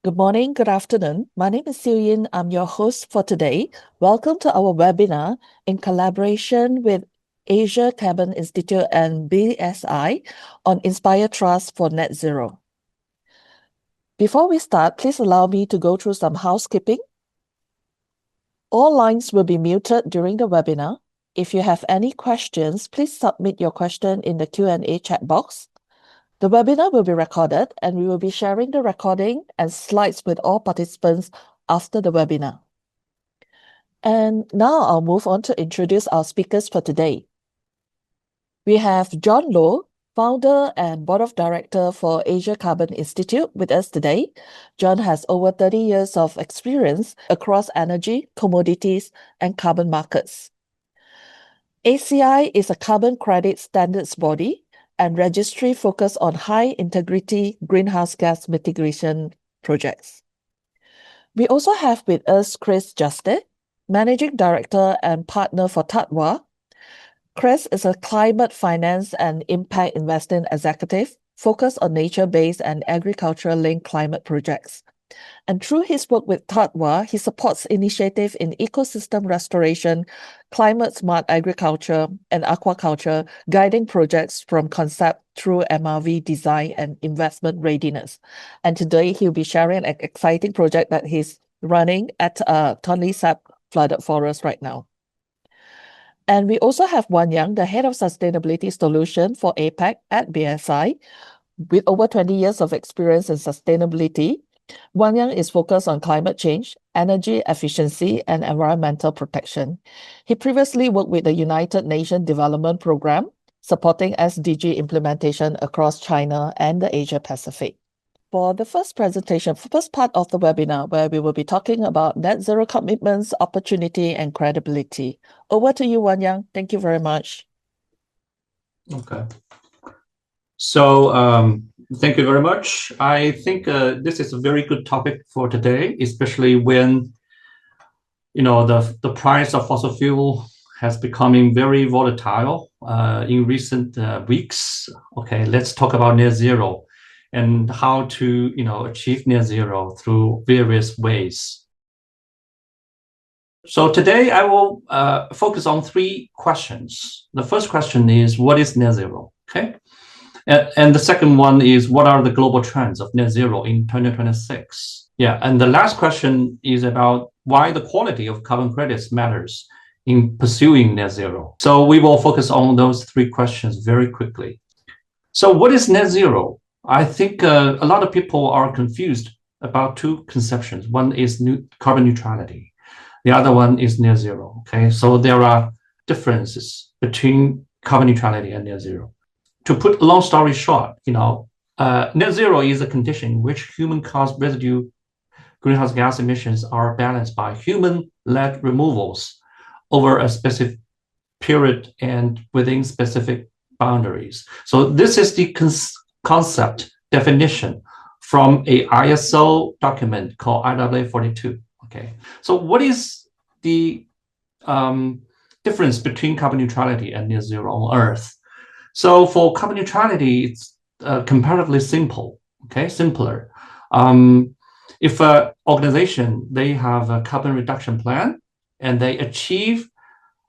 Good morning, good afternoon. My name is Siu Yin. I'm your host for today. Welcome to our webinar in collaboration with Asia Carbon Institute and BSI on Inspire Trust for Net Zero. Before we start, please allow me to go through some housekeeping. All lines will be muted during the webinar. If you have any questions, please submit your question in the Q&A chat box. The webinar will be recorded and we will be sharing the recording and slides with all participants after the webinar. And now I'll move on to introduce our speakers for today. We have John Loh, founder and board of director for Asia Carbon Institute with us today. John has over 30 years of experience across energy, commodities, and carbon markets. ACI is a carbon credit standards body and registry focused on high-integrity greenhouse gas mitigation projects. We also have with us Chris Juste, Managing Director and Partner for Tatwa. Chris is a climate finance and impact investing executive focused on nature-based and agricultural-linked climate projects. And through his work with Tatwa, he supports initiatives in ecosystem restoration, climate-smart agriculture, and aquaculture, guiding projects from concept through MRV design and investment readiness. And today he'll be sharing an exciting project that he's running at Tonle Sap flooded forest right now. And we also have Wan Yang, the Head of Sustainability Solution for APAC at BSI, with over 20 years of experience in sustainability. Wan Yang is focused on climate change, energy efficiency, and environmental protection. He previously worked with the United Nations Development Programme, supporting SDG implementation across China and the Asia Pacific. For the first presentation, first part of the webinar, where we will be talking about net zero commitments, opportunity, and credibility. Over to you, Wan Yang. Thank you very much. Okay. So thank you very much. I think this is a very good topic for today, especially when the price of fossil fuel has becoming very volatile in recent weeks. Okay, let's talk about net zero and how to achieve net zero through various ways. So today I will focus on three questions. The first question is, what is net zero? Okay. And the second one is, what are the global trends of net zero in 2026? Yeah, and the last question is about why the quality of carbon credits matters in pursuing net zero. So we will focus on those three questions very quickly. So what is net zero? I think a lot of people are confused about two conceptions. One is carbon neutrality. The other one is net zero. Okay, so there are differences between carbon neutrality and net zero. To put a long story short, net zero is a condition in which human-caused residue greenhouse gas emissions are balanced by human-led removals over a specific period and within specific boundaries. So this is the concept definition from a ISO document called IAA 42. Okay, so what is the difference between carbon neutrality and net zero on Earth? So for carbon neutrality, it's comparatively simple, okay, simpler. If an organization, they have a carbon reduction plan and they achieve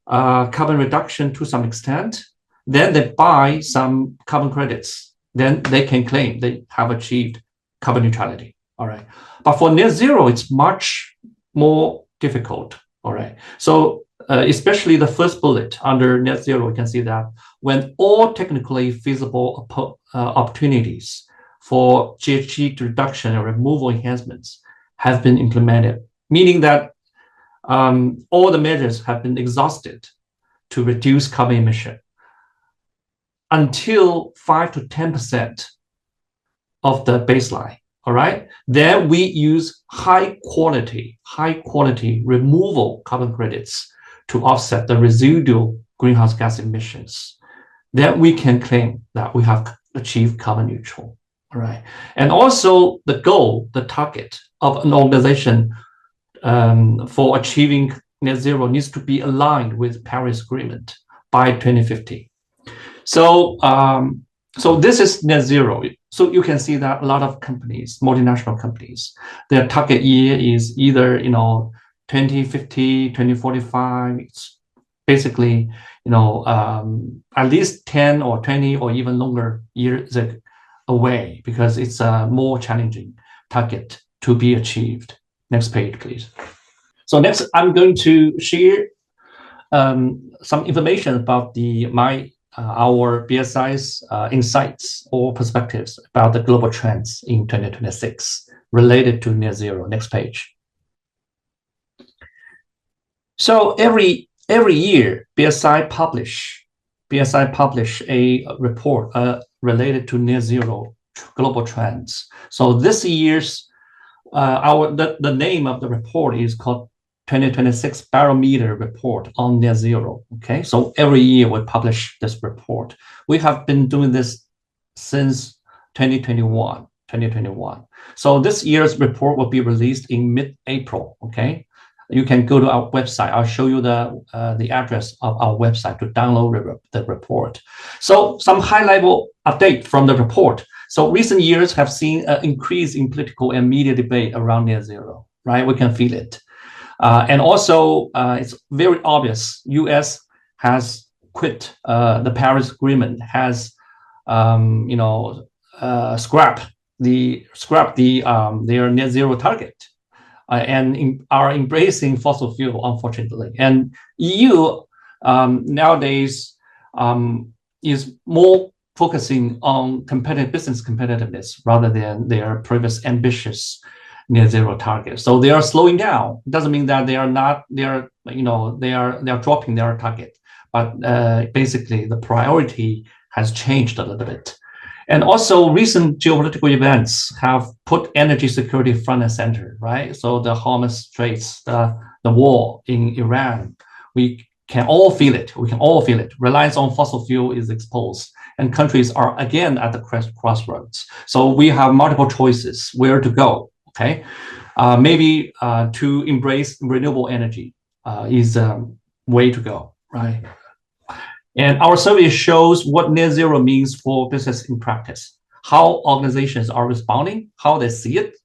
carbon reduction to some extent, then they buy some carbon credits, then they can claim they have achieved carbon neutrality, all right? But for net zero, it's much more difficult, all right? So especially the first bullet under net zero, you can see that when all technically feasible opportunities for GHG reduction and removal enhancements have been implemented, meaning that all the measures have been exhausted to reduce carbon emission until 5 to 10% of the baseline, all right? Then we use high quality removal carbon credits to offset the residual greenhouse gas emissions. Then we can claim that we have achieved carbon neutral, all right? And also the goal, the target of an organization for achieving net zero needs to be aligned with Paris Agreement by 2050. So this is net zero. so you can see that a lot of companies, multinational companies, their target year is either 2050, 2045. It's basically at least 10 or 20 or even longer years away, because it's a more challenging target to be achieved. Next page, please. So next, I'm going to share some information about our BSI's insights or perspectives about the global trends in 2026 related to net zero. Next page. So every year, BSI publish a report related to net zero global trends. So this year's the name of the report is called 2026 Barometer Report on Net Zero. Okay, so every year we publish this report. We have been doing this since 2021. So this year's report will be released in mid-April. Okay, you can go to our website. I'll show you the address of our website to download the report. So some high-level update from the report. So recent years have seen an increase in political and media debate around net zero, right? We can feel it. And also, it's very obvious, U.S. has quit the Paris Agreement, has scrapped their net zero target, and are embracing fossil fuel, unfortunately. And EU nowadays is more focusing on business competitiveness rather than their previous ambitious net zero target. So they are slowing down. It doesn't mean that they are dropping their target, but basically the priority has changed a little bit. And also recent geopolitical events have put energy security front and center, right? So the Hormuz Straits, the war in Iran, we can all feel it. Reliance on fossil fuel is exposed, and countries are again at the crossroads. So we have multiple choices where to go. Okay, maybe to embrace renewable energy is a way to go, right? And our survey shows what net zero means for business in practice, how organizations are responding, how they see it,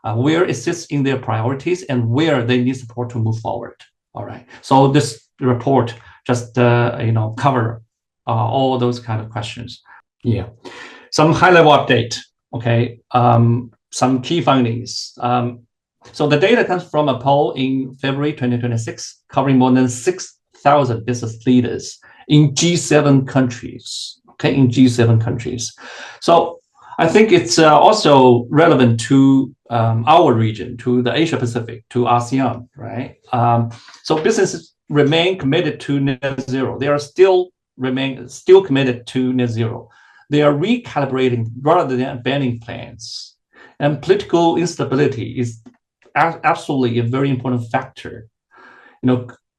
where it sits in their priorities, and where they need support to move forward. All right. So this report just cover all those kind of questions. Yeah. Some high-level update. Okay. Some key findings. So the data comes from a poll in February 2026, covering more than 6,000 business leaders in G7 countries. Okay, in G7 countries. So I think it's also relevant to our region, to the Asia Pacific, to ASEAN, right? So businesses remain committed to net zero. They are still committed to net zero. They are recalibrating rather than abandoning plans. And political instability is absolutely a very important factor.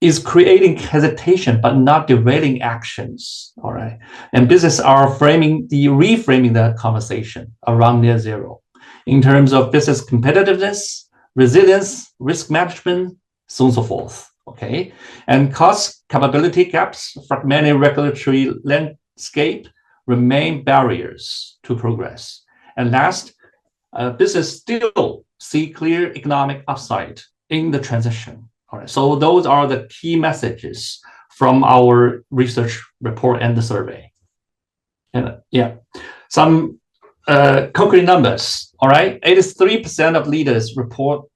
Is creating hesitation but not derailing actions. All right, and businesses are reframing the conversation around net zero in terms of business competitiveness, resilience, risk management, so on and so forth. Okay, and cost capability gaps, fragmented regulatory landscape remain barriers to progress. And last, business still see clear economic upside in the transition. All right, so those are the key messages from our research report and the survey. And some concrete numbers. All right, 83% of leaders report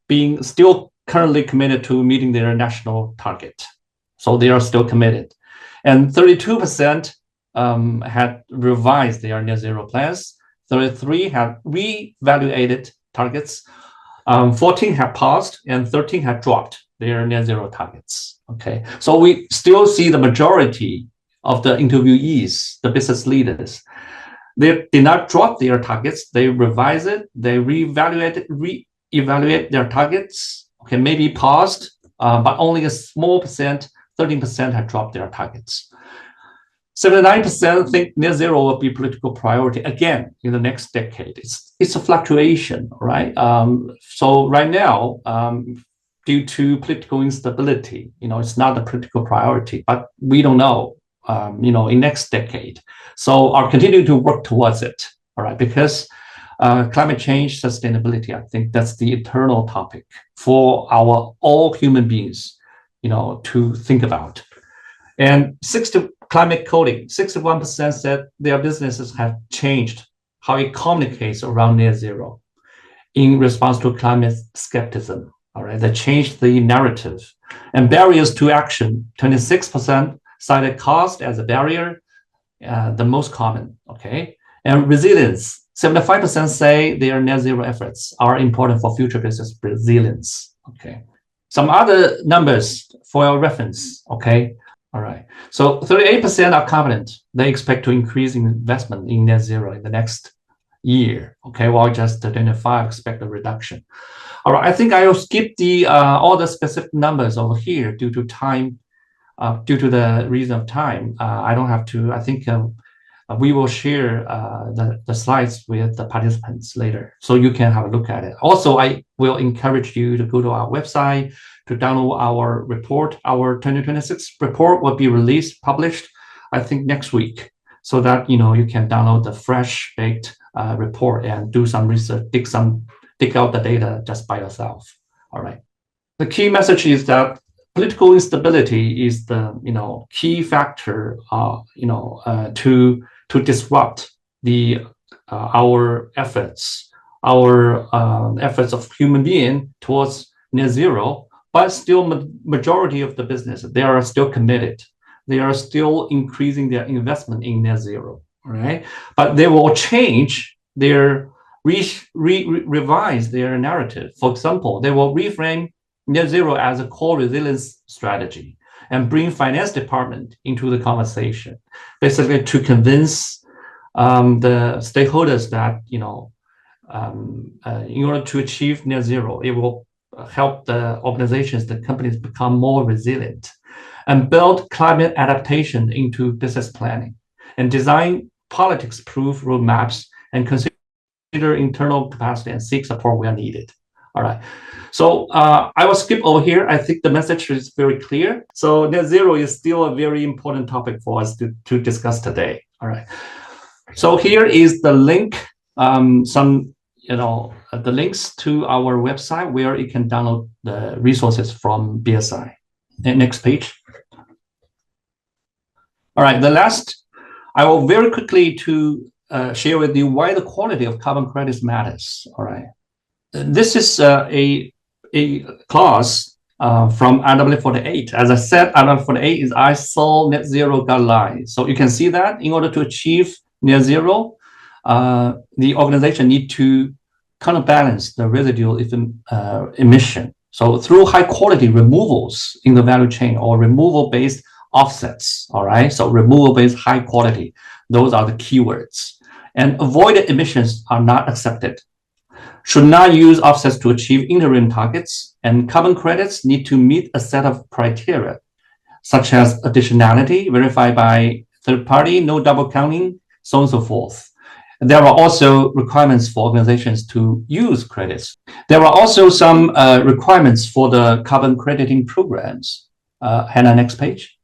being still currently committed to meeting their national target. So they are still committed. And 32% had revised their net zero plans. 33 have reevaluated targets. 14 have paused, and 13 have dropped their net zero targets. Okay, so we still see the majority of the interviewees, the business leaders, they did not drop their targets. They revise it, they reevaluate their targets. Okay, maybe paused, but only a small percent, 13% have dropped their targets. 79% think net zero will be a political priority again in the next decade. It's a fluctuation, right? So right now, due to political instability, it's not a political priority, but we don't know, in next decade. So are continuing to work towards it. all right? Because climate change, sustainability, I think that's the eternal topic for all human beings, to think about. And climate coding, 61% said their businesses have changed how it communicates around net zero in response to climate skepticism. All right, they changed the narrative. And barriers to action, 26% cited cost as a barrier, the most common. Okay, and resilience, 75% say their net zero efforts are important for future business resilience. Okay, some other numbers for your reference. Okay, all right. So 38% are confident they expect to increase investment in net zero in the next year. Okay, while just 25 expect a reduction. All right, I think I will skip all the specific numbers over here due to time, due to the reason of time. I don't have to. I think we will share the slides with the participants later, so you can have a look at it. Also, I will encourage you to go to our website to download our report. Our 2026 report will be published, I think, next week, so that you can download the fresh baked report and do some research, dig out the data just by yourself. All right. The key message is that political instability is the key factor to disrupt our efforts of human being towards net zero. But still, majority of the business, they are still committed. They are still increasing their investment in net zero. All right, but they will change their revise their narrative. For example, they will reframe net zero as a core resilience strategy and bring finance department into the conversation, basically to convince the stakeholders that in order to achieve net zero, it will help the organizations, the companies become more resilient and build climate adaptation into business planning and design politics-proof roadmaps and consider internal capacity and seek support where needed. All right. So I will skip over here. I think the message is very clear. So net zero is still a very important topic for us to discuss today. All right. So here is the link, the links to our website where you can download the resources from BSI. And next page. All right, the last, I will very quickly share with you why the quality of carbon credits matters. All right, this is a clause from IW48. As I said, IW48 is ISO net zero guideline. So you can see that in order to achieve net zero, the organization need to counterbalance the residual emission. So through high quality removals in the value chain or removal-based offsets, all right? So removal-based high quality, those are the keywords. And avoided emissions are not accepted. Should not use offsets to achieve interim targets, and carbon credits need to meet a set of criteria, such as additionality, verified by third party, no double counting, so on and so forth. There are also requirements for organizations to use credits. There are also some requirements for the carbon crediting programs. Hannah, next page.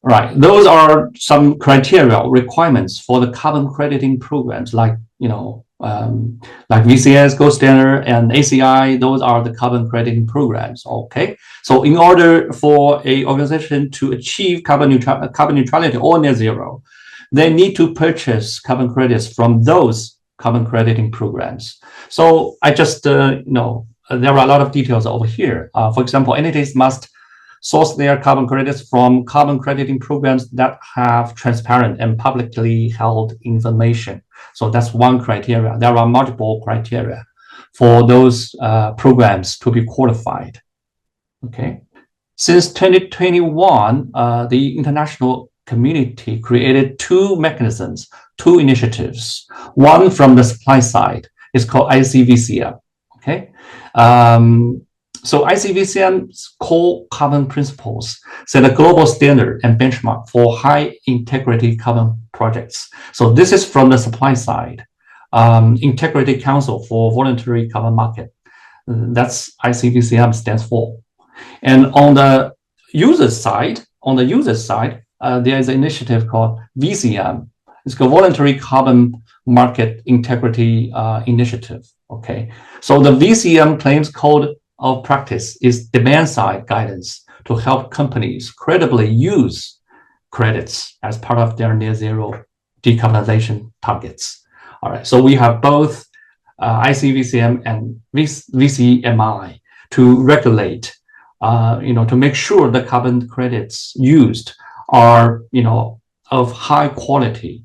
Right, those are some criteria requirements for the carbon crediting programs, like like VCS, Gold Standard, and ACI. Those are the carbon crediting programs. Okay, so in order for a organization to achieve carbon neutrality or net zero, they need to purchase carbon credits from those carbon crediting programs. So I just there are a lot of details over here. For example, entities must source their carbon credits from carbon crediting programs that have transparent and publicly held information. So that's one criteria. There are multiple criteria for those programs to be qualified. Okay. Since 2021, the international community created two mechanisms, two initiatives. One from the supply side is called ICVCM. Okay. So ICVCM's core carbon principles set a global standard and benchmark for high integrity carbon projects. So this is from the supply side. Integrity Council for Voluntary Carbon Market. That's ICVCM stands for. And on the user side, there is an initiative called VCM. It's called Voluntary Carbon Market Integrity Initiative. Okay, so the VCM claims code of practice is demand-side guidance to help companies credibly use credits as part of their near zero decarbonization targets. All right, so we have both ICVCM and VCMI to regulate, to make sure the carbon credits used are, of high quality,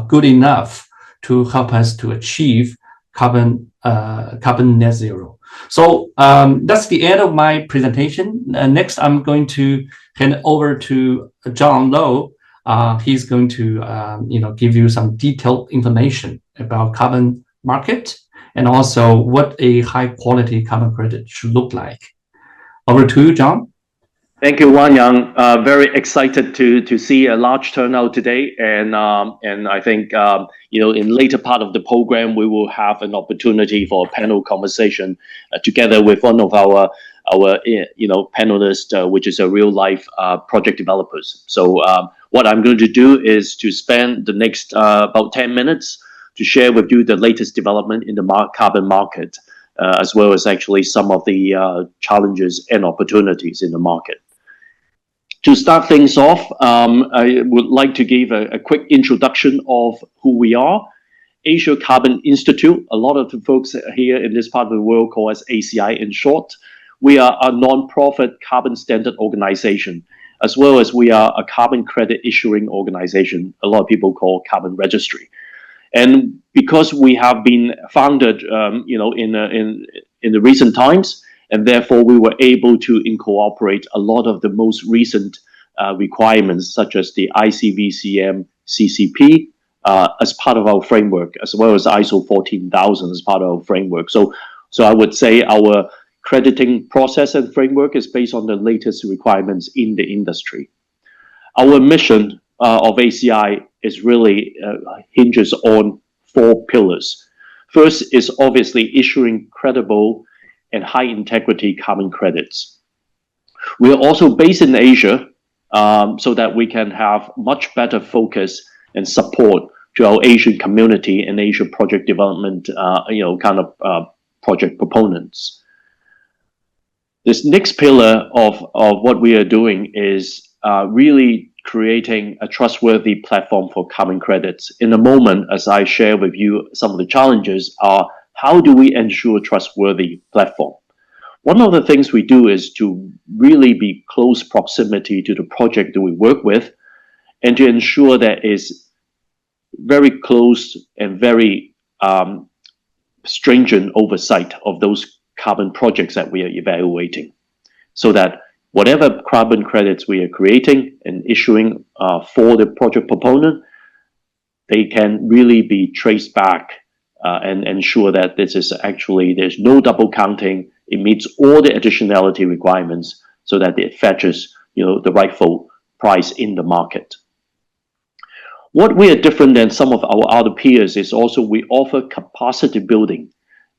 good enough to help us to achieve carbon net zero. So that's the end of my presentation. Next, I'm going to hand over to John Lowe. He's going to give you some detailed information about carbon market and also what a high quality carbon credit should look like. Over to you, John. Thank you, Wan Yang. Very excited to see a large turnout today, and I think in later part of the program we will have an opportunity for a panel conversation together with one of our panelists, which is a real life project developers. So what I'm going to do is to spend the next about 10 minutes to share with you the latest development in the carbon market, as well as actually some of the challenges and opportunities in the market. To start things off, I would like to give a quick introduction of who we are. Asia Carbon Institute, a lot of the folks here in this part of the world call us ACI in short. We are a non-profit carbon standard organization, as well as we are a carbon credit issuing organization, a lot of people call carbon registry. And because we have been founded in the recent times, and therefore we were able to incorporate a lot of the most recent requirements, such as the ICVCM CCP as part of our framework, as well as ISO 14000 as part of our framework. So I would say our crediting process and framework is based on the latest requirements in the industry. Our mission of ACI is really hinges on 4 pillars. First is obviously issuing credible and high integrity carbon credits. We are also based in Asia, so that we can have much better focus and support to our Asian community and Asia project development, project proponents. This next pillar of what we are doing is really creating a trustworthy platform for carbon credits. In a moment, as I share with you, some of the challenges are how do we ensure a trustworthy platform? One of the things we do is to really be close proximity to the project that we work with and to ensure that is very close and very stringent oversight of those carbon projects that we are evaluating, so that whatever carbon credits we are creating and issuing for the project proponent, they can really be traced back and ensure that this is actually, there's no double counting, it meets all the additionality requirements so that it fetches the rightful price in the market. What we are different than some of our other peers is also we offer capacity building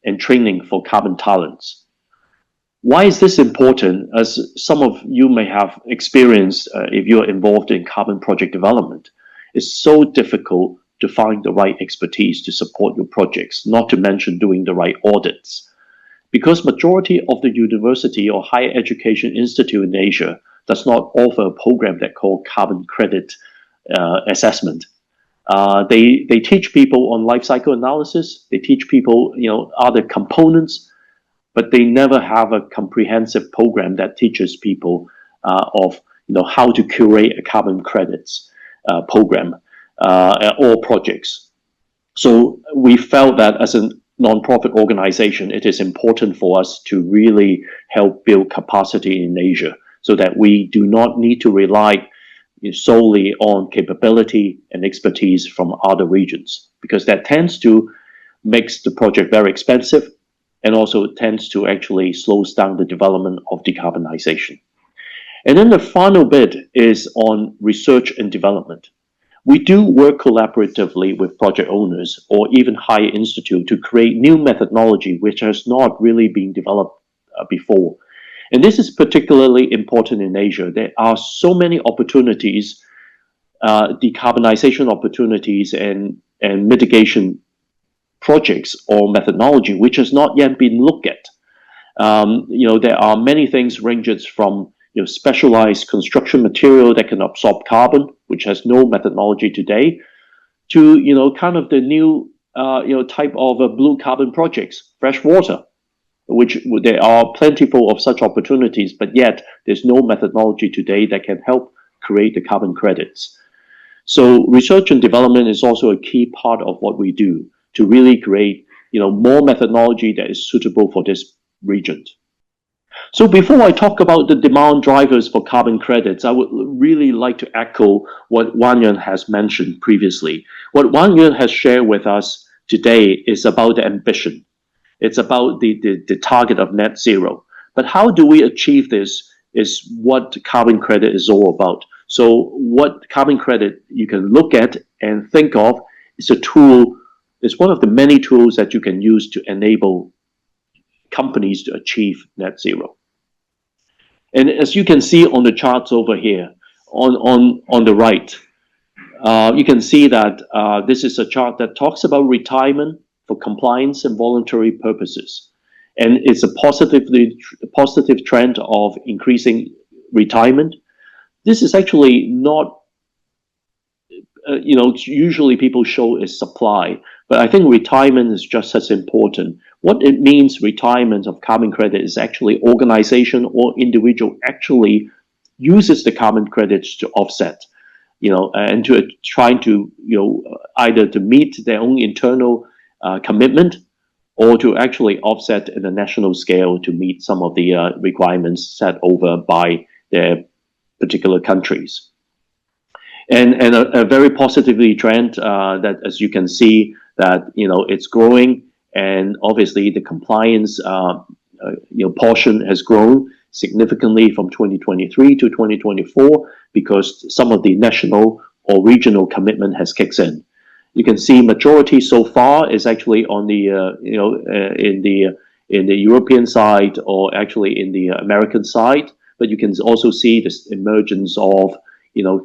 and training for carbon talents. Why is this important? As some of you may have experienced if you're involved in carbon project development, it's so difficult to find the right expertise to support your projects, not to mention doing the right audits. Because majority of the university or higher education institute in Asia does not offer a program that called carbon credit assessment. They teach people on life cycle analysis, they teach people other components, but they never have a comprehensive program that teaches people of how to curate a carbon credits program or projects. So we felt that as a non-profit organization, it is important for us to really help build capacity in Asia so that we do not need to rely solely on capability and expertise from other regions, because that tends to make the project very expensive and also tends to actually slows down the development of decarbonization. And then the final bit is on research and development. We do work collaboratively with project owners or even higher institute to create new methodology which has not really been developed before. And this is particularly important in Asia. There are so many opportunities decarbonization opportunities and mitigation projects or methodology which has not yet been looked at. There are many things ranges from specialized construction material that can absorb carbon, which has no methodology today, to kind of the new type of blue carbon projects, fresh water, which there are plentiful of such opportunities, but yet there's no methodology today that can help create the carbon credits. So research and development is also a key part of what we do to really create more methodology that is suitable for this region. So before I talk about the demand drivers for carbon credits, I would really like to echo what Wan Yuen has mentioned previously. What Wan Yuen has shared with us today is about the ambition. It's about the target of net zero. But how do we achieve this is what carbon credit is all about. So what carbon credit you can look at and think of is a tool, is one of the many tools that you can use to enable companies to achieve net zero. And as you can see on the charts over here, on the right, you can see that this is a chart that talks about retirement for compliance and voluntary purposes. And it's a positive trend of increasing retirement. This is actually not, usually people show is supply, but I think retirement is just as important. What it means, retirement of carbon credit, is actually organization or individual actually uses the carbon credits to offset, and to trying to, either to meet their own internal commitment or to actually offset in a national scale to meet some of the requirements set over by their particular countries. And a very positively trend that, as you can see, that it's growing, and obviously the compliance portion has grown significantly from 2023 to 2024 because some of the national or regional commitment has kicked in. You can see majority so far is actually on the in the European side or actually in the American side, but you can also see this emergence of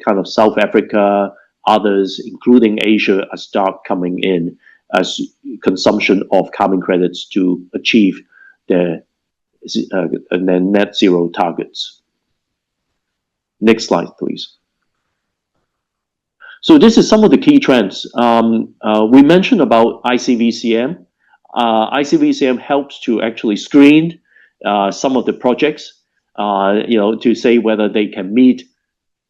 kind of South Africa, others, including Asia, are start coming in as consumption of carbon credits to achieve their net zero targets. Next slide, please. So this is some of the key trends. We mentioned about ICVCM. ICVCM helps to actually screen some of the projects, to say whether they can meet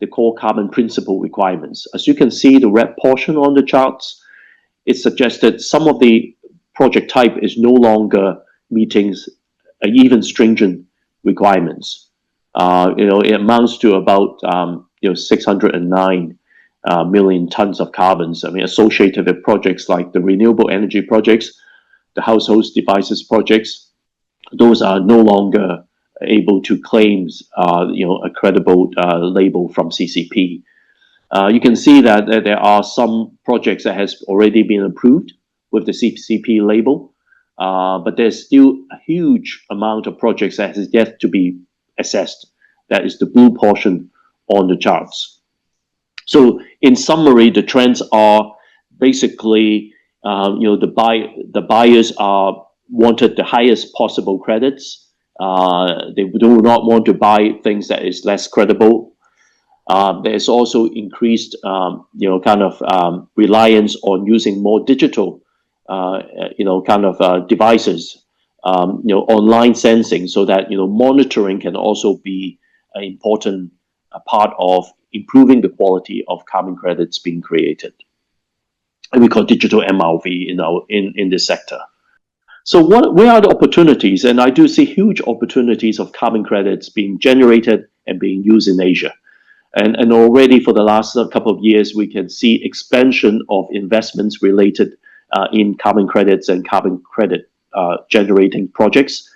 the core carbon principle requirements. As you can see, the red portion on the charts, it suggested some of the project type is no longer meeting even stringent requirements. It amounts to about 609 million tons of carbons. I mean, associated with projects like the renewable energy projects, the household devices projects, those are no longer able to claim a credible label from CCP. You can see that there are some projects that has already been approved with the CCP label, but there's still a huge amount of projects that has yet to be assessed. That is the blue portion on the charts. So in summary, the trends are basically, the buyers are wanted the highest possible credits. They do not want to buy things that is less credible. There's also increased, reliance on using more digital, devices, online sensing, so that monitoring can also be an important part of improving the quality of carbon credits being created. And we call digital MRV in this sector. So where are the opportunities? And I do see huge opportunities of carbon credits being generated and being used in Asia. And already for the last couple of years, we can see expansion of investments related in carbon credits and carbon credit generating projects.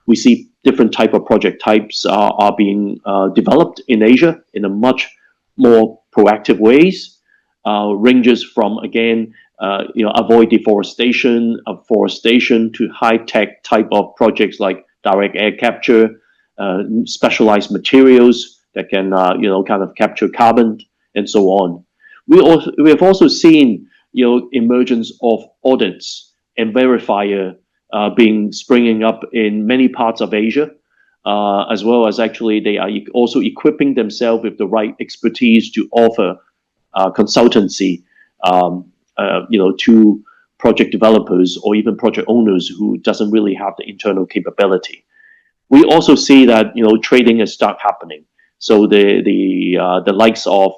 We see different type of project types are being developed in Asia in a much more proactive ways. Ranges from, again, avoid deforestation, afforestation, to high-tech type of projects like direct air capture, specialized materials that can, capture carbon, and so on. We have also seen, emergence of audits and verifier being springing up in many parts of Asia, as well as actually they are also equipping themselves with the right expertise to offer consultancy, to project developers or even project owners who doesn't really have the internal capability. We also see that trading has started happening. So the likes of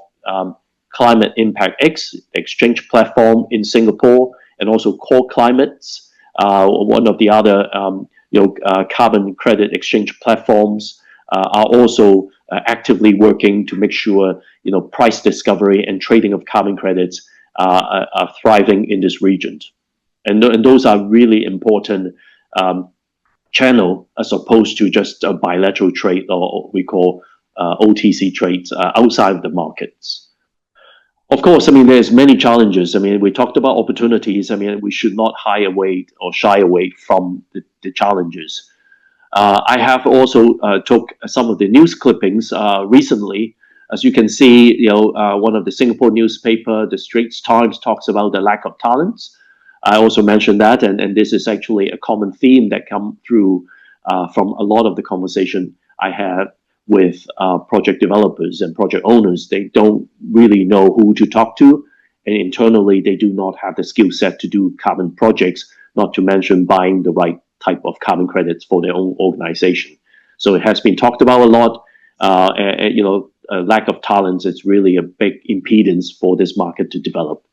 Climate Impact X exchange platform in Singapore, and also Core Climates, one of the other carbon credit exchange platforms, are also actively working to make sure price discovery and trading of carbon credits are thriving in this region, and those are really important channel as opposed to just a bilateral trade, or what we call OTC trades outside of the markets. Of course, there's many challenges. We talked about opportunities. We should not shy away from the challenges. I have also took some of the news clippings recently. As you can see, one of the Singapore newspaper, the Straits Times, talks about the lack of talents. I also mentioned that, and this is actually a common theme that come through from a lot of the conversation I had with project developers and project owners. They don't really know who to talk to, and internally they do not have the skill set to do carbon projects, not to mention buying the right type of carbon credits for their own organization. So it has been talked about a lot. Lack of talents is really a big impedance for this market to develop.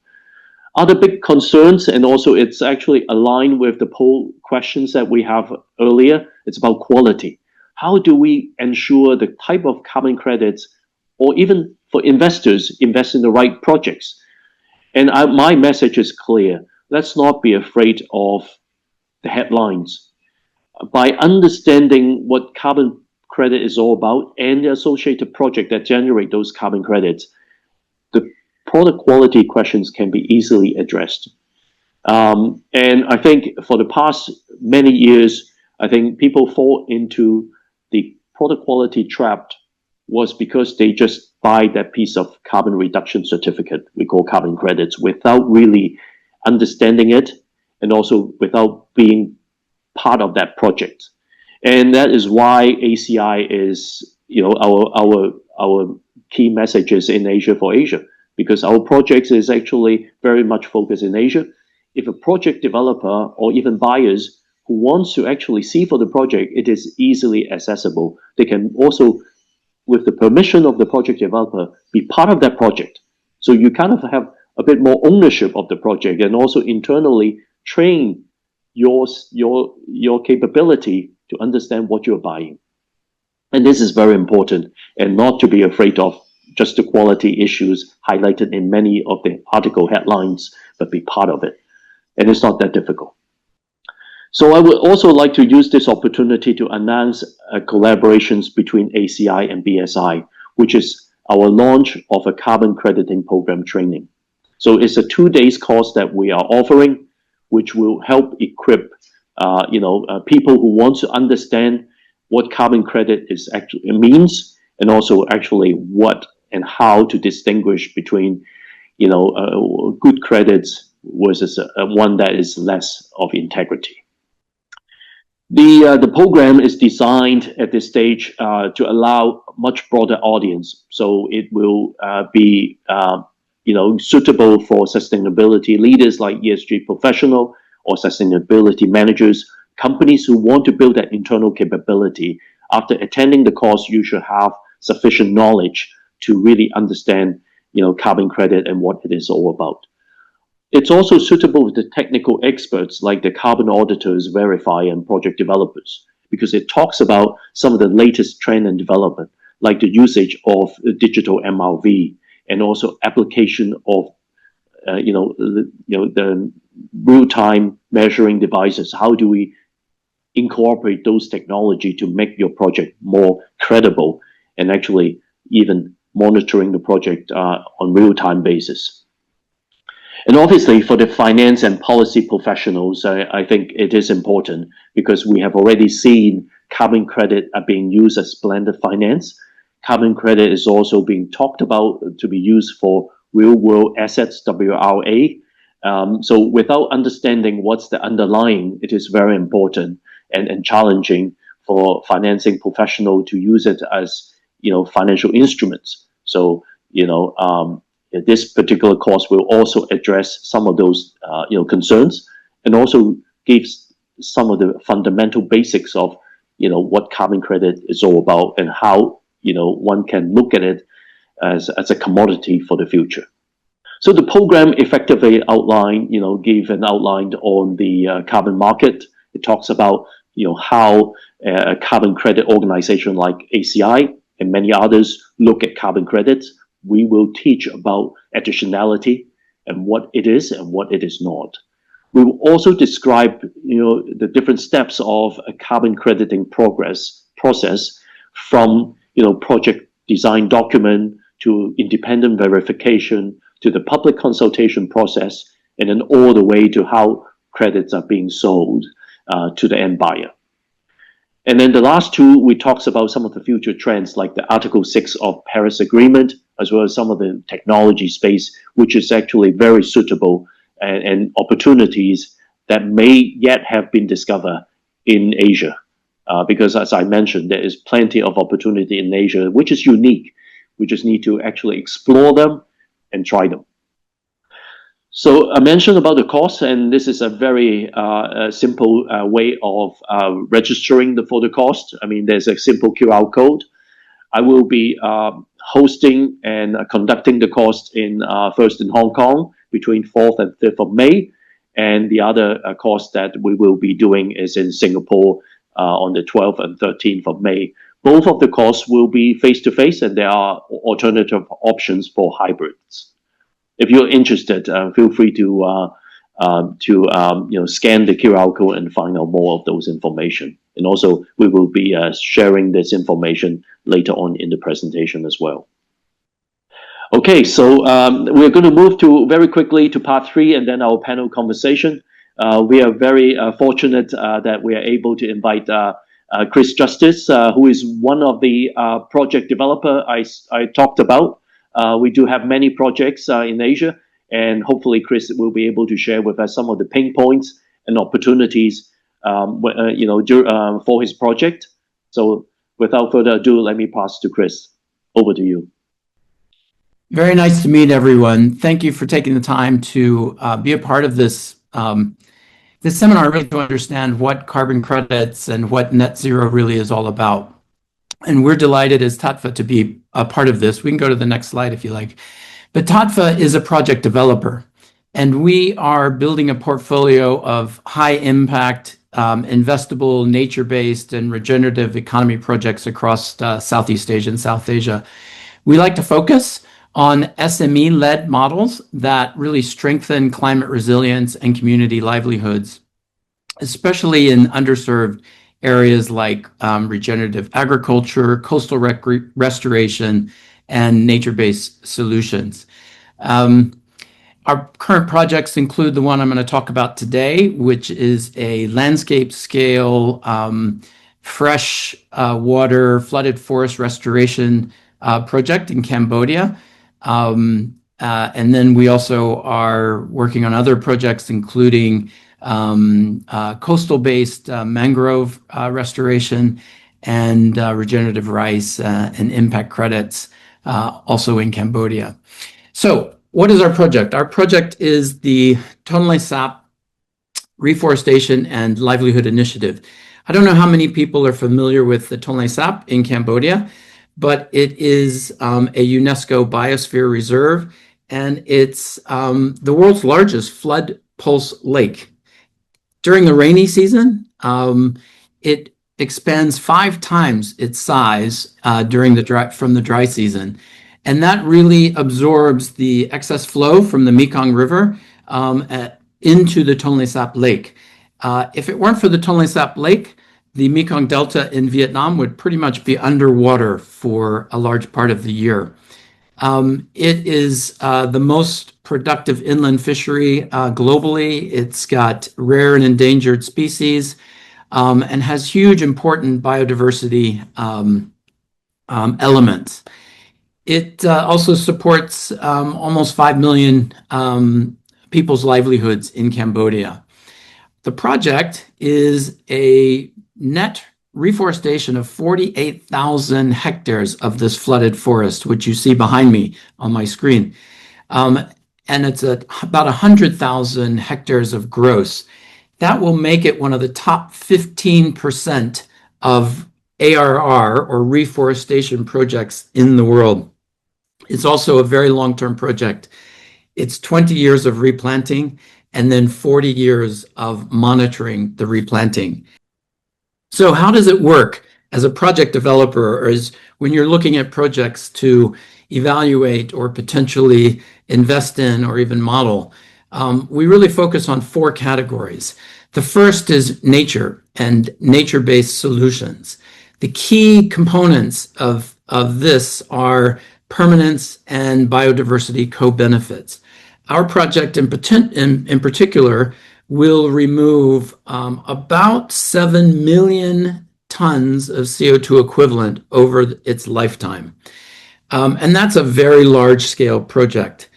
Other big concerns, and also it's actually aligned with the poll questions that we have earlier, it's about quality. How do we ensure the type of carbon credits, or even for investors, invest in the right projects? And my message is clear. Let's not be afraid of the headlines. By understanding what carbon credit is all about and the associated project that generate those carbon credits, the product quality questions can be easily addressed. And I think for the past many years, I think people fall into the product quality trap was because they just buy that piece of carbon reduction certificate, we call carbon credits, without really understanding it, and also without being part of that project. And that is why ACI is, our key messages in Asia for Asia, because our projects is actually very much focused in Asia. If a project developer or even buyers who wants to actually see for the project, it is easily accessible. They can also, with the permission of the project developer, be part of that project. So you kind of have a bit more ownership of the project, and also internally train your capability to understand what you're buying. And this is very important, and not to be afraid of just the quality issues highlighted in many of the article headlines, but be part of it. And it's not that difficult. So I would also like to use this opportunity to announce collaborations between ACI and BSI, which is our launch of a carbon crediting program training. So it's a 2-day course that we are offering, which will help equip people who want to understand what carbon credit is actually means, and also actually what and how to distinguish between good credits versus one that is less of integrity. The program is designed at this stage to allow much broader audience, so it will be suitable for sustainability leaders like ESG professional or sustainability managers, companies who want to build that internal capability. After attending the course, you should have sufficient knowledge to really understand carbon credit and what it is all about. It's also suitable with the technical experts like the carbon auditors, verifier, and project developers, because it talks about some of the latest trend and development, like the usage of digital MRV, and also application of the real-time measuring devices. How do we incorporate those technology to make your project more credible, and actually even monitoring the project on real-time basis? And obviously, for the finance and policy professionals, I think it is important, because we have already seen carbon credit are being used as blended finance. Carbon credit is also being talked about to be used for real world assets, WRA. So without understanding what's the underlying, it is very important and challenging for financing professional to use it as, financial instruments. So, this particular course will also address some of those, concerns, and also gives some of the fundamental basics of, what carbon credit is all about and how, one can look at it as a commodity for the future. So the program effectively give an outline on the carbon market. It talks about, how a carbon credit organization like ACI and many others look at carbon credits. We will teach about additionality and what it is and what it is not. We will also describe, the different steps of a carbon crediting process from, project design document to independent verification to the public consultation process, and then all the way to how credits are being sold to the end buyer. And then the last two, we talks about some of the future trends like the Article 6 of Paris Agreement, as well as some of the technology space, which is actually very suitable and opportunities that may yet have been discovered in Asia. Because as I mentioned, there is plenty of opportunity in Asia, which is unique. We just need to actually explore them and try them. So I mentioned about the cost, and this is a very simple way of registering for the cost. I mean, there's a simple QR code. I will be hosting and conducting the course first in Hong Kong between 4th and 5th of May. And the other course that we will be doing is in Singapore on the 12th and 13th of May. Both of the courses will be face-to-face, and there are alternative options for hybrids. If you're interested, feel free to scan the QR code and find out more of those information. And also, we will be sharing this information later on in the presentation as well. Okay, so we're going to move very quickly to part 3 and then our panel conversation. We are very fortunate that we are able to invite Chris Justice, who is one of the project developer I talked about. We do have many projects in Asia, and hopefully Chris will be able to share with us some of the pain points and opportunities, for his project. So without further ado, let me pass to Chris. Over to you. Very nice to meet everyone. Thank you for taking the time to be a part of this this seminar, really to understand what carbon credits and what net zero really is all about. And we're delighted as TATFA to be a part of this. We can go to the next slide if you like. But TATFA is a project developer, and we are building a portfolio of high impact, investable, nature-based, and regenerative economy projects across Southeast Asia and South Asia. We like to focus on SME-led models that really strengthen climate resilience and community livelihoods, especially in underserved areas like regenerative agriculture, coastal restoration, and nature-based solutions. Our current projects include the one I'm going to talk about today, which is a landscape scale, fresh water, flooded forest restoration project in Cambodia. And then we also are working on other projects, including coastal-based mangrove restoration and regenerative rice and impact credits also in Cambodia. So what is our project? Our project is the Tonle Sap Reforestation and Livelihood Initiative. I don't know how many people are familiar with the Tonle Sap in Cambodia, but it is a UNESCO Biosphere Reserve, and it's the world's largest flood pulse lake. During the rainy season, it expands 5 times its size from the dry season. And that really absorbs the excess flow from the Mekong River into the Tonle Sap Lake. If it weren't for the Tonle Sap Lake, the Mekong Delta in Vietnam would pretty much be underwater for a large part of the year. It is the most productive inland fishery globally. It's got rare and endangered species and has huge important biodiversity elements. It also supports almost 5 million people's livelihoods in Cambodia. The project is a net reforestation of 48,000 hectares of this flooded forest, which you see behind me on my screen. And it's about 100,000 hectares of gross. That will make it one of the top 15% of ARR, or reforestation projects, in the world. It's also a very long-term project. It's 20 years of replanting and then 40 years of monitoring the replanting. So how does it work as a project developer, or as when you're looking at projects to evaluate or potentially invest in or even model? We really focus on 4 categories. The first is nature and nature-based solutions. The key components of this are permanence and biodiversity co-benefits. Our project in particular will remove about 7 million tons of CO2 equivalent over its lifetime. And that's a very large-scale project.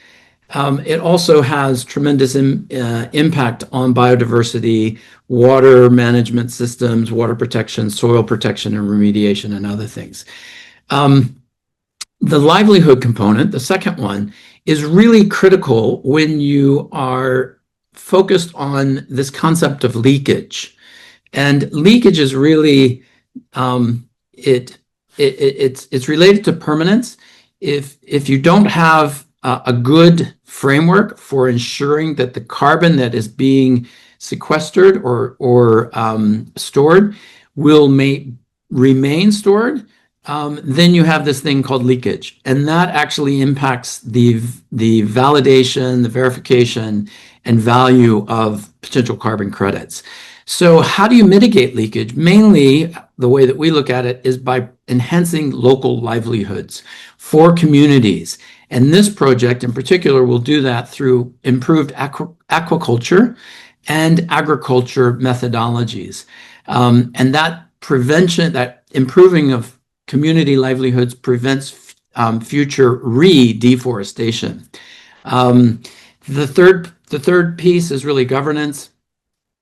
It also has tremendous impact on biodiversity, water management systems, water protection, soil protection, and remediation, and other things. The livelihood component, the second one, is really critical when you are focused on this concept of leakage. And leakage is really, it's related to permanence. If you don't have a good framework for ensuring that the carbon that is being sequestered or stored will remain stored, then you have this thing called leakage, and that actually impacts the validation, the verification, and value of potential carbon credits. So how do you mitigate leakage? Mainly, the way that we look at it is by enhancing local livelihoods for communities. And this project in particular will do that through improved aquaculture and agriculture methodologies. And that prevention, that improving of community livelihoods prevents future deforestation. The third piece is really governance.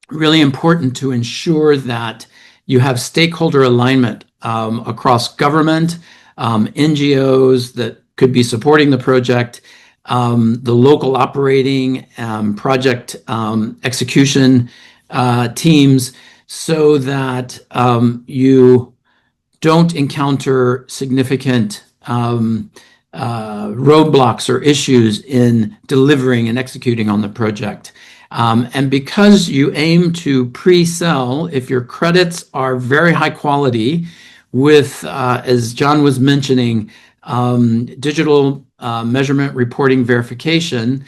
Really important to ensure that you have stakeholder alignment across government, NGOs that could be supporting the project, the local operating project execution teams, so that you don't encounter significant roadblocks or issues in delivering and executing on the project. And because you aim to pre-sell, if your credits are very high quality with, as John was mentioning, digital measurement, reporting, verification,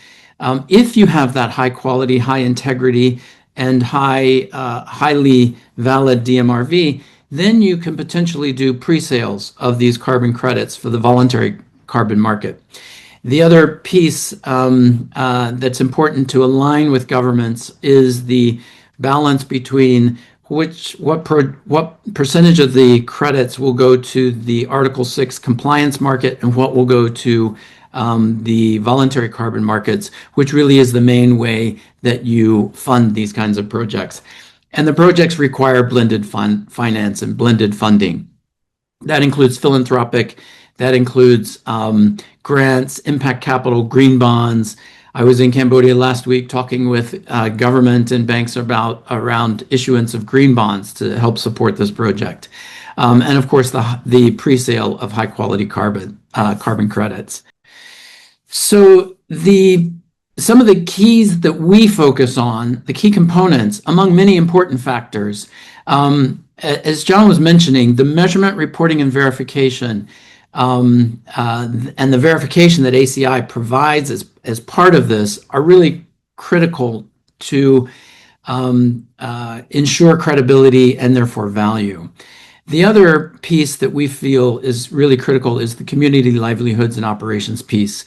if you have that high quality, high integrity, and highly valid DMRV, then you can potentially do pre-sales of these carbon credits for the voluntary carbon market. The other piece that's important to align with governments is the balance between what percentage of the credits will go to the Article 6 compliance market and what will go to the voluntary carbon markets, which really is the main way that you fund these kinds of projects. And the projects require blended finance and blended funding. That includes philanthropic, that includes grants, impact capital, green bonds. I was in Cambodia last week talking with government and banks around issuance of green bonds to help support this project. And of course, the pre-sale of high quality carbon credits. So some of the keys that we focus on, the key components, among many important factors, as John was mentioning, the measurement, reporting, and verification, and the verification that ACI provides as part of this are really critical to ensure credibility and therefore value. The other piece that we feel is really critical is the community livelihoods and operations piece.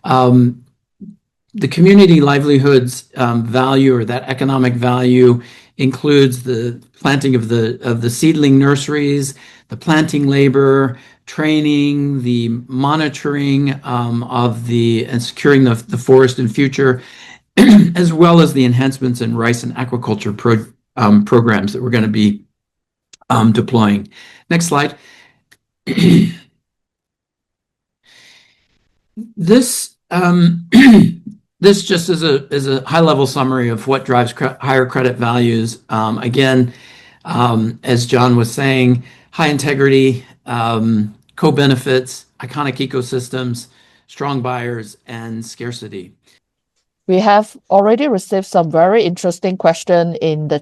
The community livelihoods value, or that economic value, includes the planting of the seedling nurseries, the planting labor, training, the monitoring and securing the forest in future, as well as the enhancements in rice and aquaculture programs that we're going to be deploying. Next slide. This this just is a high-level summary of what drives higher credit values. Again, as John was saying, high integrity, co-benefits, iconic ecosystems, strong buyers, and scarcity. We have already received some very interesting questions in the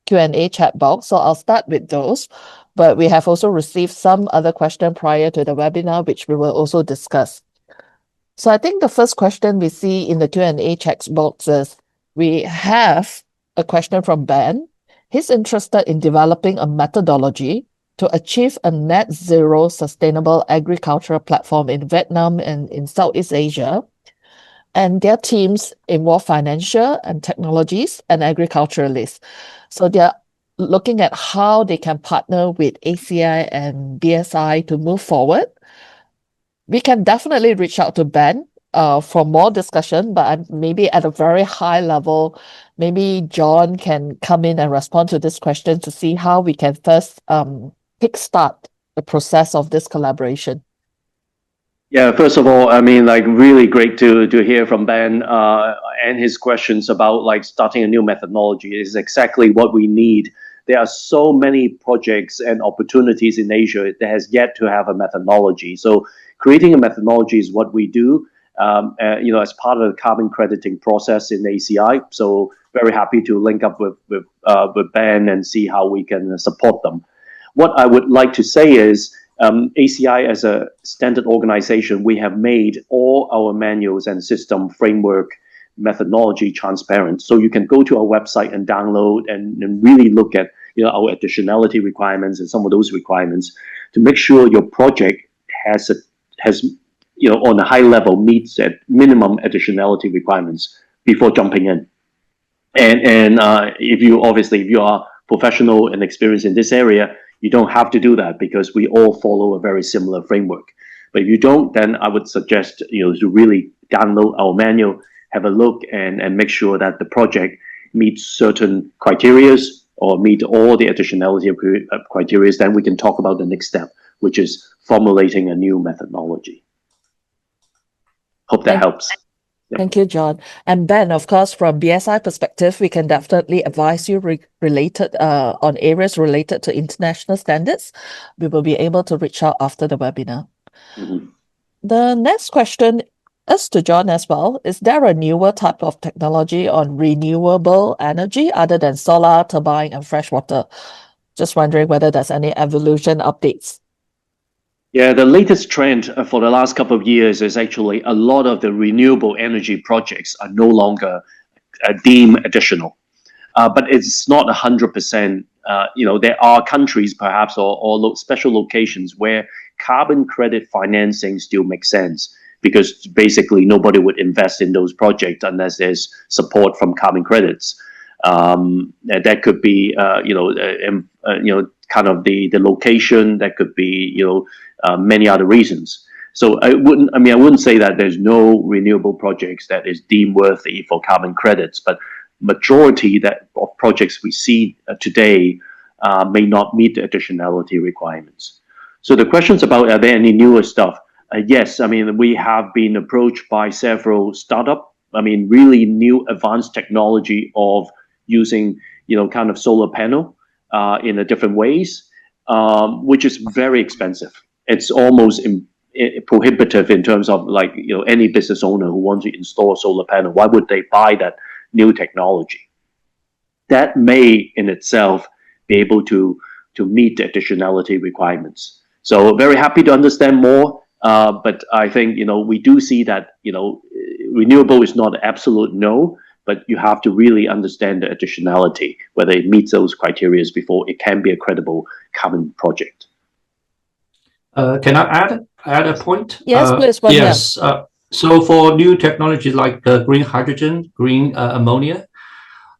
Q&A chat box, so I'll start with those. But we have also received some other questions prior to the webinar, which we will also discuss. So I think the first question we see in the Q&A chat box is, we have a question from Ben. He's interested in developing a methodology to achieve a net zero sustainable agricultural platform in Vietnam and in Southeast Asia. And their teams involve financial and technologies and agriculturalists. So they're looking at how they can partner with ACI and BSI to move forward. We can definitely reach out to Ben for more discussion, but maybe at a very high level, maybe John can come in and respond to this question to see how we can first kickstart the process of this collaboration. Yeah, first of all, I mean, like, really great to hear from Ben and his questions about like starting a new methodology. It is exactly what we need. There are so many projects and opportunities in Asia that has yet to have a methodology. So creating a methodology is what we do, as part of the carbon crediting process in ACI. So very happy to link up with Ben and see how we can support them. What I would like to say is, ACI as a standard organization, we have made all our manuals and system framework methodology transparent. So you can go to our website and download and really look at our additionality requirements and some of those requirements to make sure your project has on a high level meets at minimum additionality requirements before jumping in. And if you are professional and experienced in this area, you don't have to do that because we all follow a very similar framework. But if you don't, then I would suggest to really download our manual, have a look, and make sure that the project meets certain criteria or meet all the additionality criteria. Then we can talk about the next step, which is formulating a new methodology. Hope that helps. Thank you, John. And Ben, of course, from BSI perspective, we can definitely advise you related on areas related to international standards. We will be able to reach out after the webinar. Mm-hmm. The next question is to John as well. Is there a newer type of technology on renewable energy other than solar, turbine, and freshwater? Just wondering whether there's any evolution updates. Yeah, the latest trend for the last couple of years is actually a lot of the renewable energy projects are no longer deemed additional. But it's not 100%. There are countries perhaps or special locations where carbon credit financing still makes sense because basically nobody would invest in those projects unless there's support from carbon credits. That could be, kind of the location. That could be, many other reasons. So I wouldn't say that there's no renewable projects that is deemed worthy for carbon credits, but majority of projects we see today may not meet the additionality requirements. So the questions about are there any newer stuff? Yes, we have been approached by several startups. Really new advanced technology of using kind of solar panel in a different ways, which is very expensive. It's almost prohibitive in terms of any business owner who wants to install a solar panel. Why would they buy that new technology? That may in itself be able to meet the additionality requirements. So very happy to understand more. But I think we do see that renewable is not an absolute no, but you have to really understand the additionality, whether it meets those criteria before it can be a credible carbon project. Can I add a point? Yes, please. Yes. So for new technologies like green hydrogen, green ammonia,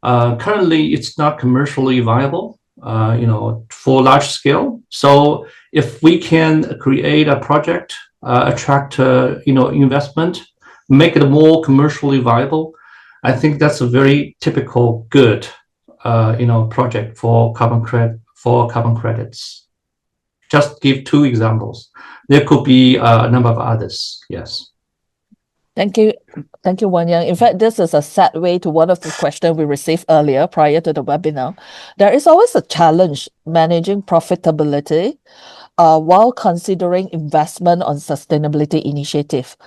currently it's not commercially viable. for large scale. So if we can create a project, attract, investment, make it more commercially viable, I think that's a very typical good, project for carbon credits. Just give 2 examples. There could be a number of others. Yes. Thank you. Thank you, Wan Yang. In fact, this is a segue to one of the questions we received earlier prior to the webinar. There is always a challenge managing profitability while considering investment on sustainability initiative.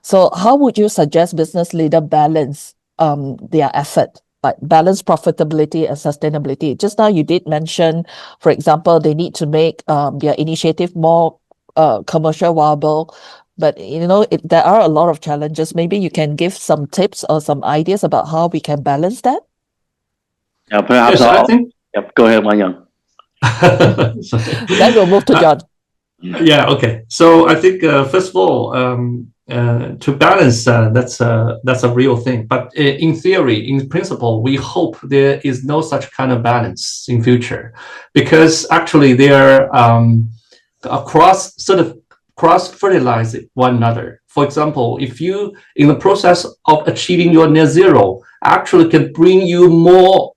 So how would you suggest business leader balance their effort, like balance profitability and sustainability? Just now you did mention, for example, they need to make their initiative more commercial viable. But there are a lot of challenges. Maybe you can give some tips or some ideas about how we can balance that. Yeah, perhaps I think. Yep, go ahead, Wan Yang. Then we'll move to John. Yeah. Okay. So I think first of all, to balance, that's a real thing. But in theory, in principle, we hope there is no such kind of balance in future, because actually they're cross-fertilize one another. For example, if you, in the process of achieving your net zero, actually can bring you more,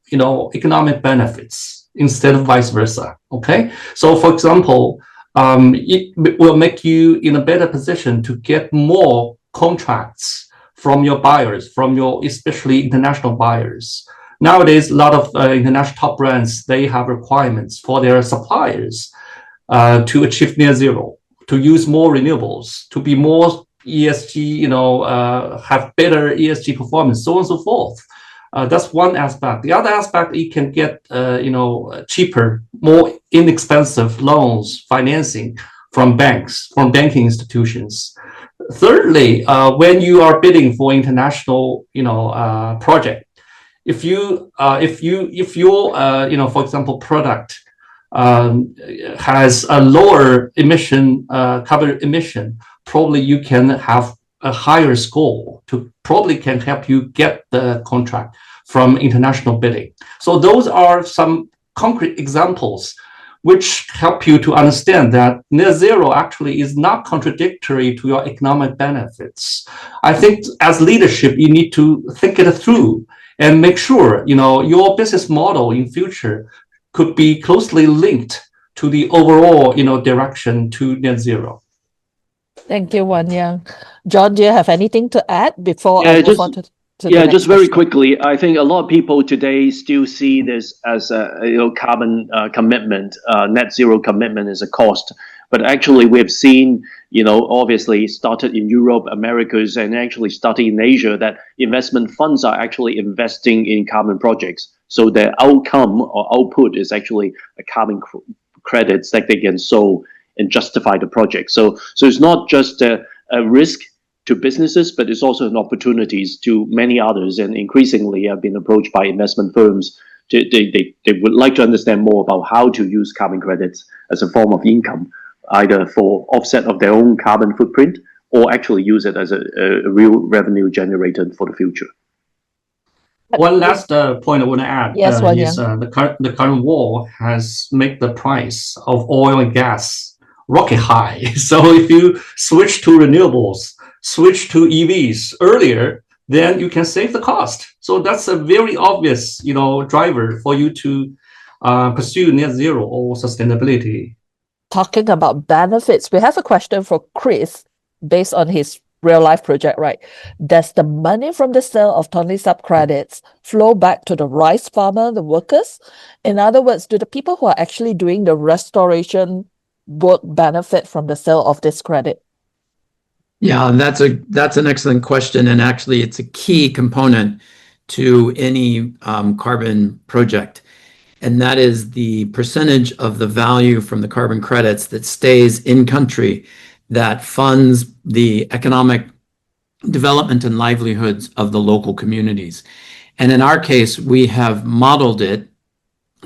economic benefits instead of vice versa. Okay. So for example, it will make you in a better position to get more contracts from your buyers, from your especially international buyers. Nowadays, a lot of international top brands, they have requirements for their suppliers to achieve net zero, to use more renewables, to be more ESG, have better ESG performance, so on and so forth. That's one aspect. The other aspect, you can get, cheaper, more inexpensive loans, financing from banks, from banking institutions. Thirdly, when you are bidding for international, project, if your, for example, product has a lower emission, carbon emission, probably you can have a higher score to probably can help you get the contract from international bidding. So those are some concrete examples which help you to understand that net zero actually is not contradictory to your economic benefits. I think as leadership, you need to think it through and make sure, your business model in future could be closely linked to the overall, direction to net zero. Thank you, Wan Yang. John, do you have anything to add before I move on to the next just very question? quickly. I think a lot of people today still see this as a carbon commitment, net zero commitment as a cost. But actually, we've seen, obviously started in Europe, Americas, and actually starting in Asia, that investment funds are actually investing in carbon projects. So the outcome or output is actually a carbon credits that they can sow and justify the project. So it's not just a risk to businesses, but it's also an opportunities to many others. And increasingly, I've been approached by investment firms. They would like to understand more about how to use carbon credits as a form of income, either for offset of their own carbon footprint or actually use it as a real revenue generator for the future. One last point I want to add Yes, is the current war has made the price of oil and gas rocket high. So if you switch to renewables, switch to EVs earlier, then you can save the cost. So that's a very obvious, driver for you to pursue net zero or sustainability. Talking about benefits, we have a question for Chris based on his real life project, right? Does the money from the sale of Tonle Sap credits flow back to the rice farmer, the workers? In other words, do the people who are actually doing the restoration work benefit from the sale of this credit? Yeah, that's an excellent question, and actually, it's a key component to any carbon project, and that is the percentage of the value from the carbon credits that stays in country, that funds the economic development and livelihoods of the local communities. And in our case, we have modeled it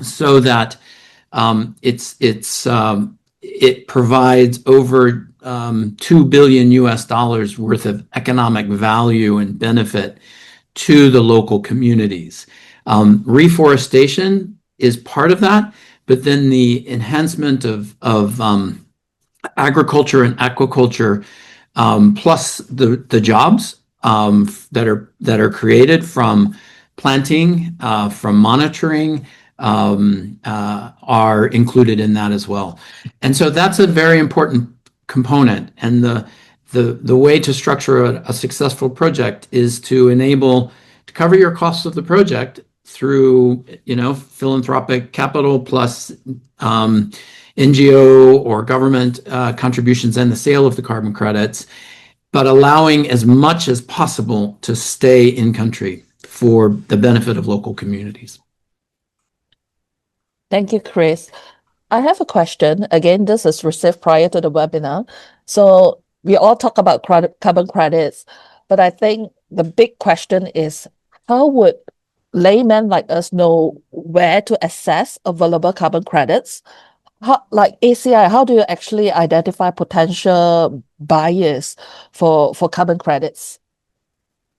so that it provides over $2 billion worth of economic value and benefit to the local communities. Reforestation is part of that, but then the enhancement of agriculture and aquaculture, plus the jobs that are created from planting, from monitoring, are included in that as well. And so that's a very important component. And the way to structure a successful project is to cover your costs of the project through, philanthropic capital plus NGO or government contributions and the sale of the carbon credits, but allowing as much as possible to stay in country for the benefit of local communities. Thank you, Chris. I have a question. Again, this is received prior to the webinar. So we all talk about carbon credits, but I think the big question is, how would laymen like us know where to access available carbon credits? Like ACI, how do you actually identify potential buyers for carbon credits?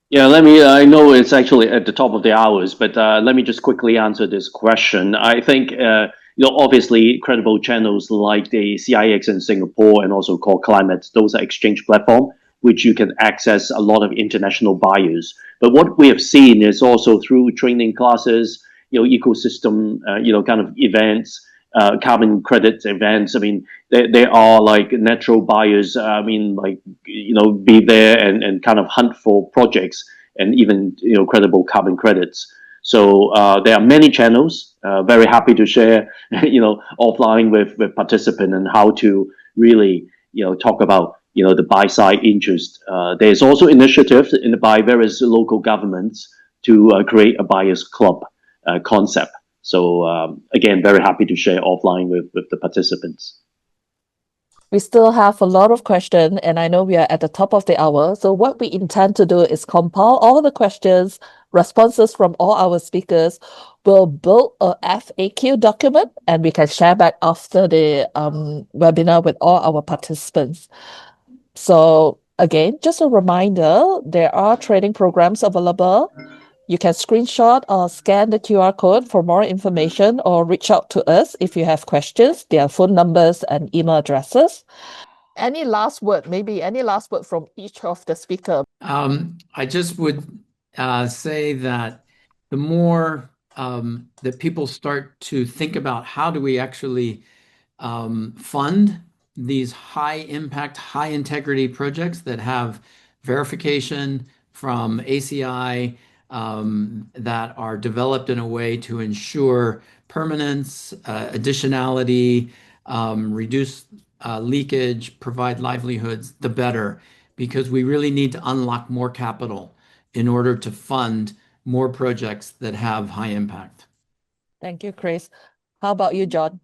Yeah, I know it's actually at the top of the hours, but let me just quickly answer this question. I think, obviously credible channels like the CIX in Singapore and also called Climate, those are exchange platform, which you can access a lot of international buyers. But what we have seen is also through training classes, ecosystem, kind of events, carbon credit events. I mean, there are like natural buyers. Be there and kind of hunt for projects and even credible carbon credits. So there are many channels. Very happy to share offline with participants and how to really talk about the buy side interest. There's also initiatives by various local governments to create a buyers club concept. So again, very happy to share offline with the participants. We still have a lot of questions, and I know we are at the top of the hour. So what we intend to do is compile all the questions, responses from all our speakers. We'll build a FAQ document, and we can share back after the webinar with all our participants. So again, just a reminder, there are training programs available. You can screenshot or scan the QR code for more information, or reach out to us if you have questions. There are phone numbers and email addresses. Any last word from each of the speakers? I just would say that the more that people start to think about how do we actually fund these high impact, high integrity projects that have verification from ACI, that are developed in a way to ensure permanence, additionality, reduce leakage, provide livelihoods, the better, because we really need to unlock more capital in order to fund more projects that have high impact. Thank you, Chris. How about you, John?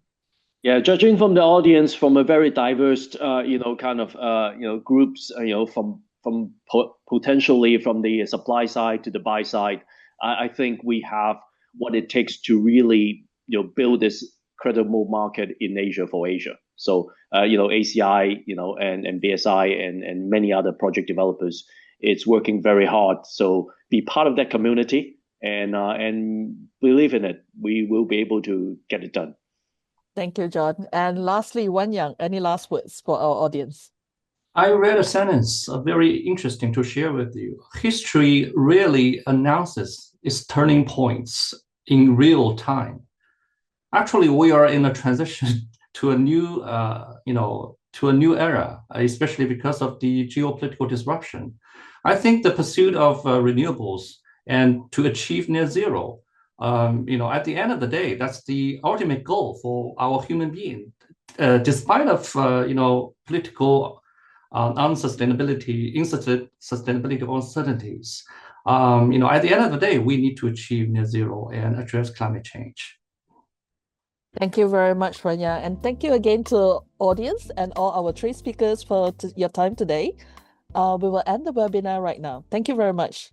Yeah, judging from the audience, from a very diverse, groups, from potentially from the supply side to the buy side, I think we have what it takes to really, build this credible market in Asia for Asia. So, ACI, and BSI and many other project developers, it's working very hard. So be part of that community and believe in it. We will be able to get it done. Thank you, John. And lastly, Wan Yang, any last words for our audience? I read a sentence very interesting to share with you. History really announces its turning points in real time. Actually, we are in a transition to a new, era, especially because of the geopolitical disruption. I think the pursuit of renewables and to achieve net zero, at the end of the day, that's the ultimate goal for our human being. Despite of political unsustainability of uncertainties, at the end of the day, we need to achieve net zero and address climate change. Thank you very much, Rania, and thank you again to audience and all our 3 speakers for your time today. We will end the webinar right now. Thank you very much.